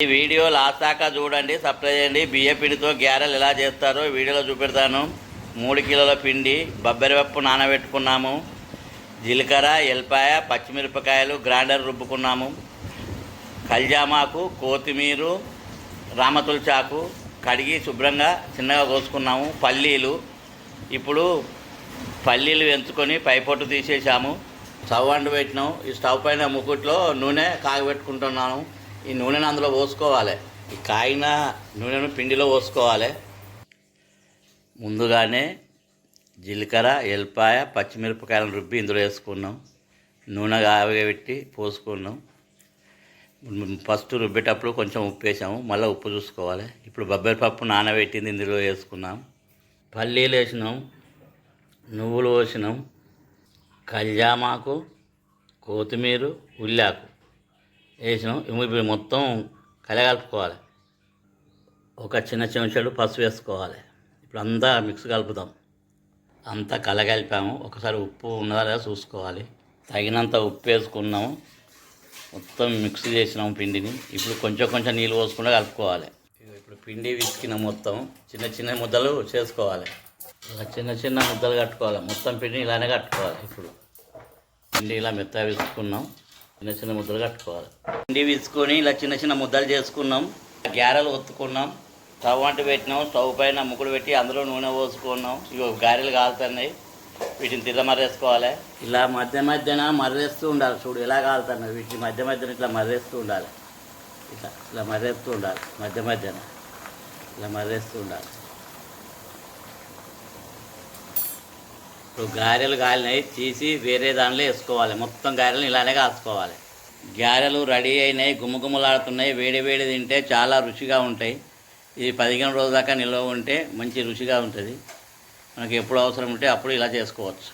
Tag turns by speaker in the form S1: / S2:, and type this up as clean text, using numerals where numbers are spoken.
S1: ఈ video last దాకా చూడండి, సబ్స్క్రైబ్ చేయండి. బియ్య పిండితో గ్యారెలు ఎలా చేస్తారో వీడియోలో చూపెడతాను. 3 కిలోల పిండి, బొబ్బరిపప్పు నానబెట్టుకున్నాము, జీలకర్ర, ఎల్లిపాయ, పచ్చిమిరపకాయలు గ్రైండర్ రుబ్బుకున్నాము, కల్జామాకు, కొత్తిమీర, రామతులచాకు కడిగి శుభ్రంగా చిన్నగా కోసుకున్నాము, పల్లీలు. ఇప్పుడు పల్లీలు ఎంచుకొని పైపొట్టు తీసేసాము. స్టవ్ అంటు పెట్టినాం. ఈ స్టవ్ పైన ముకుట్లో నూనె కాగబెట్టుకుంటున్నాను. ఈ నూనెను అందులో పోసుకోవాలి. ఈ కాగిన నూనెను పిండిలో పోసుకోవాలి. ముందుగానే జీలకర్ర, ఎల్లిపాయ, పచ్చిమిరపకాయలను రుబ్బి ఇందులో వేసుకున్నాం. నూనె కాగబెట్టి పోసుకున్నాం. ఫస్ట్ రుబ్బేటప్పుడు కొంచెం ఉప్పు వేసాము, మళ్ళీ ఉప్పు చూసుకోవాలి. ఇప్పుడు బొబ్బరిపప్పు నానబెట్టింది ఇందులో వేసుకున్నాం. పల్లీలు వేసినాం, నువ్వులు పోసినాం, కల్జామాకు, కొత్తిమీర, ఉల్లాకు వేసినాం. ఇప్పుడు మొత్తం కలగలుపుకోవాలి. ఒక చిన్న చెంచాడు పసుపు వేసుకోవాలి. ఇప్పుడు అంతా మిక్స్ కలుపుతాం. అంతా కలగలిపాము. ఒకసారి ఉప్పు ఉన్నదా చూసుకోవాలి. తగినంత ఉప్పు వేసుకున్నాము. మొత్తం మిక్స్ చేసినాము పిండిని. ఇప్పుడు కొంచెం కొంచెం నీళ్ళు పోసుకుంటూ కలుపుకోవాలి. ఇప్పుడు పిండి విసికిన మొత్తం చిన్న చిన్న ముద్దలు చేసుకోవాలి. ఇలా చిన్న చిన్న ముద్దలు కట్టుకోవాలి. మొత్తం పిండిని ఇలానే కట్టుకోవాలి. ఇప్పుడు పిండి ఇలా మెత్తగా విసుకున్నాం. చిన్న చిన్న ముద్దలు కట్టుకోవాలి. పిండి విసుకొని ఇలా చిన్న చిన్న ముద్దలు చేసుకున్నాం. గారెలు ఒత్తుకున్నాం. స్టవ్ అంటు పెట్టినాం. స్టవ్ పైన ముక్కుడు పెట్టి అందులో నూనె పోసుకున్నాం. ఇవి గారెలు కాలుతున్నాయి. వీటిని తిల్ల మర్రేసుకోవాలి. ఇలా మధ్య మధ్యన మర్రేస్తూ ఉండాలి. చూడు ఎలా కాలుతున్నాయి. వీటిని మధ్య మధ్యన ఇట్లా మర్రేస్తూ ఉండాలి. ఇలా మర్రేస్తూ ఉండాలి. మధ్య మధ్యన ఇలా మర్రేస్తూ ఉండాలి. ఇప్పుడు గారెలు కాలినాయి, తీసి వేరే దానిలో వేసుకోవాలి. మొత్తం గారెలు ఇలానే కాల్చుకోవాలి. గారెలు రెడీ అయినాయి, గుమ్మగుమ్మలాడుతున్నాయి. వేడి వేడి తింటే చాలా రుచిగా ఉంటాయి. ఇది 15 రోజుల దాకా నిల్వ ఉంటే మంచి రుచిగా ఉంటుంది. మనకి ఎప్పుడు అవసరం ఉంటే అప్పుడు ఇలా చేసుకోవచ్చు.